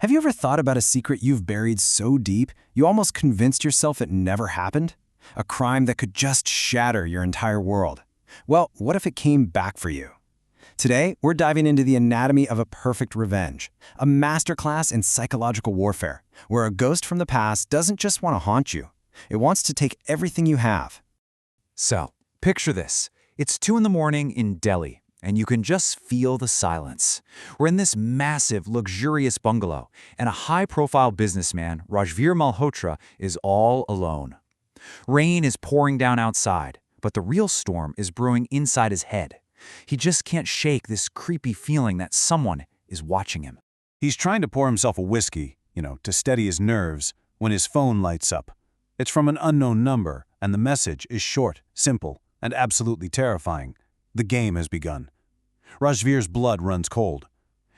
Have you ever thought about a secret you've buried so deep you almost convinced yourself it never happened? A crime that could just shatter your entire world. Well, what if it came back for you? Today, we're diving into the anatomy of a perfect revenge, a masterclass in psychological warfare, where a ghost from the past doesn't just want to haunt you. It wants to take everything you have. So, picture this. It's 2 in the morning in Delhi, and you can just feel the silence. We're in this massive, luxurious bungalow, and a high-profile businessman, Rajveer Malhotra, is all alone. Rain is pouring down outside, but the real storm is brewing inside his head. He just can't shake this creepy feeling that someone is watching him. He's trying to pour himself a whiskey, to steady his nerves, when his phone lights up. It's from an unknown number, and the message is short, simple, and absolutely terrifying. The game has begun. Rajveer's blood runs cold.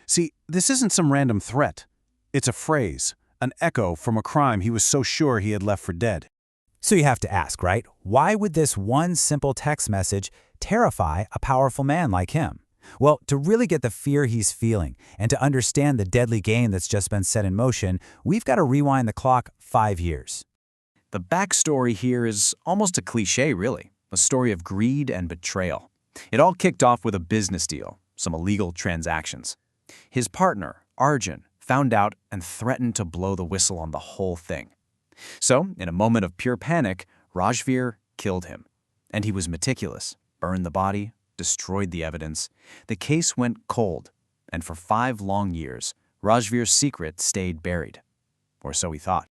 See, this isn't some random threat. It's a phrase, an echo from a crime he was so sure he had left for dead. So you have to ask, right? Why would this one simple text message terrify a powerful man like him? Well, to really get the fear he's feeling and to understand the deadly game that's just been set in motion, we've got to rewind the clock 5 years. The backstory here is almost a cliché, really. A story of greed and betrayal. It all kicked off with a business deal, some illegal transactions. His partner, Arjun, found out and threatened to blow the whistle on the whole thing. So, in a moment of pure panic, Rajveer killed him. And he was meticulous, burned the body, destroyed the evidence. The case went cold, and for 5 long years, Rajveer's secret stayed buried. Or so he thought.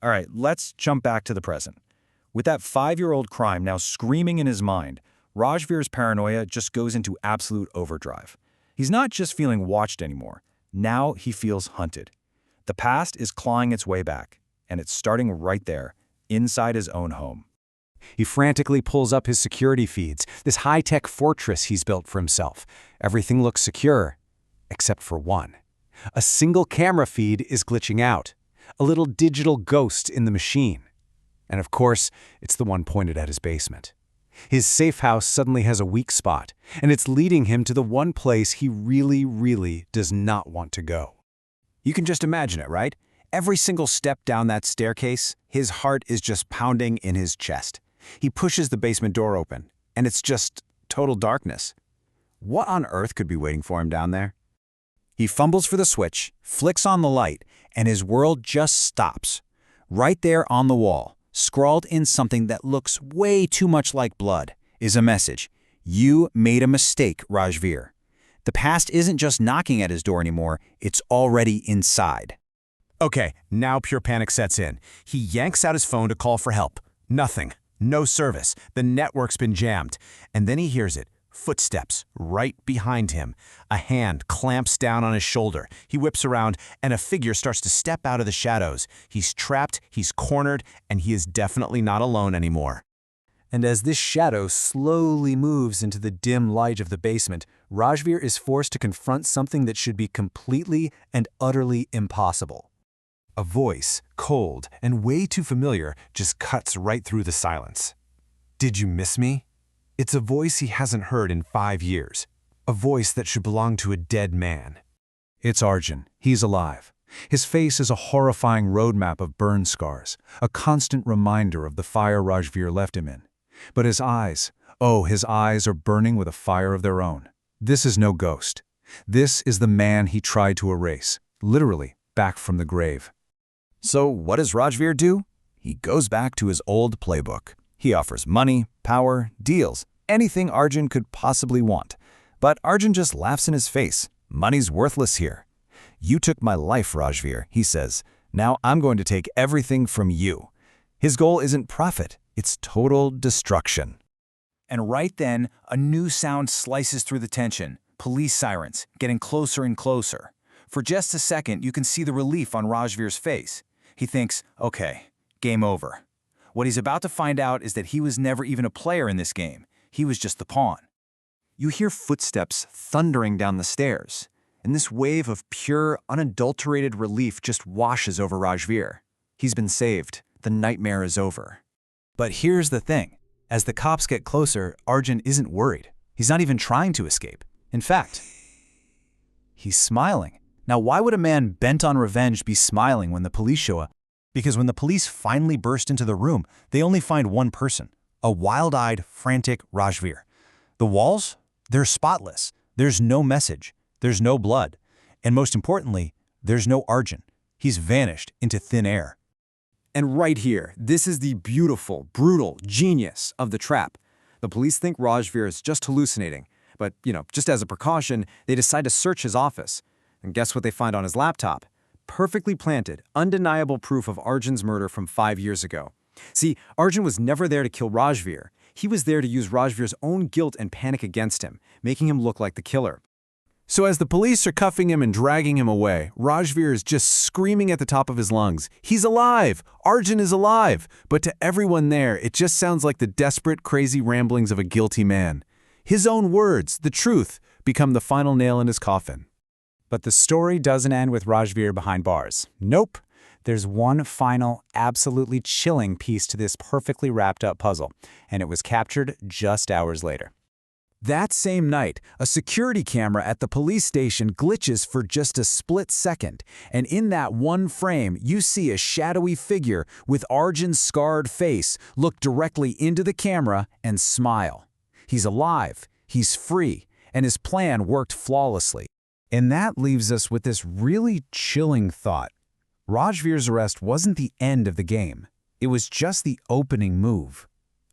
All right, let's jump back to the present. With that 5-year-old crime now screaming in his mind, Rajveer's paranoia just goes into absolute overdrive. He's not just feeling watched anymore. Now he feels hunted. The past is clawing its way back, and it's starting right there, inside his own home. He frantically pulls up his security feeds, this high-tech fortress he's built for himself. Everything looks secure, except for one. A single camera feed is glitching out. A little digital ghost in the machine. And of course, it's the one pointed at his basement. His safe house suddenly has a weak spot, and it's leading him to the one place he really does not want to go. You can just imagine it, right? Every single step down that staircase, his heart is just pounding in his chest. He pushes the basement door open, and it's just total darkness. What on earth could be waiting for him down there? He fumbles for the switch, flicks on the light, and his world just stops. Right there on the wall, scrawled in something that looks way too much like blood, is a message. You made a mistake, Rajveer. The past isn't just knocking at his door anymore, it's already inside. Okay, now pure panic sets in. He yanks out his phone to call for help. Nothing. No service. The network's been jammed. And then he hears it. Footsteps right behind him. A hand clamps down on his shoulder. He whips around, and a figure starts to step out of the shadows. He's trapped, he's cornered, and he is definitely not alone anymore. And as this shadow slowly moves into the dim light of the basement, Rajveer is forced to confront something that should be completely and utterly impossible. A voice, cold and way too familiar, just cuts right through the silence. Did you miss me? It's a voice he hasn't heard in 5 years. A voice that should belong to a dead man. It's Arjun. He's alive. His face is a horrifying roadmap of burn scars, a constant reminder of the fire Rajveer left him in. But his eyes, his eyes are burning with a fire of their own. This is no ghost. This is the man he tried to erase, literally back from the grave. So what does Rajveer do? He goes back to his old playbook. He offers money, power, deals, anything Arjun could possibly want. But Arjun just laughs in his face. Money's worthless here. You took my life, Rajveer, he says. Now I'm going to take everything from you. His goal isn't profit, it's total destruction. And right then, a new sound slices through the tension. Police sirens, getting closer and closer. For just a second, you can see the relief on Rajveer's face. He thinks, okay, game over. What he's about to find out is that he was never even a player in this game. He was just the pawn. You hear footsteps thundering down the stairs, and this wave of pure, unadulterated relief just washes over Rajveer. He's been saved. The nightmare is over. But here's the thing. As the cops get closer, Arjun isn't worried. He's not even trying to escape. In fact, he's smiling. Now, why would a man bent on revenge be smiling when the police show up? Because when the police finally burst into the room, they only find one person, a wild-eyed, frantic Rajveer. The walls? They're spotless. There's no message. There's no blood. And most importantly, there's no Arjun. He's vanished into thin air. And right here, this is the beautiful, brutal genius of the trap. The police think Rajveer is just hallucinating, but, just as a precaution, they decide to search his office. And guess what they find on his laptop? Perfectly planted, undeniable proof of Arjun's murder from 5 years ago. See, Arjun was never there to kill Rajveer. He was there to use Rajveer's own guilt and panic against him, making him look like the killer. So as the police are cuffing him and dragging him away, Rajveer is just screaming at the top of his lungs, "He's alive! Arjun is alive!" But to everyone there, it just sounds like the desperate, crazy ramblings of a guilty man. His own words, the truth, become the final nail in his coffin. But the story doesn't end with Rajveer behind bars. Nope. There's one final, absolutely chilling piece to this perfectly wrapped up puzzle, and it was captured just hours later. That same night, a security camera at the police station glitches for just a split second, and in that one frame, you see a shadowy figure with Arjun's scarred face look directly into the camera and smile. He's alive, he's free, and his plan worked flawlessly. And that leaves us with this really chilling thought. Rajveer's arrest wasn't the end of the game. It was just the opening move.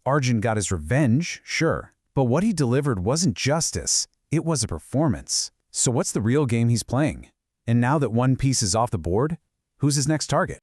Arjun got his revenge, sure, but what he delivered wasn't justice. It was a performance. So what's the real game he's playing? And now that one piece is off the board, who's his next target?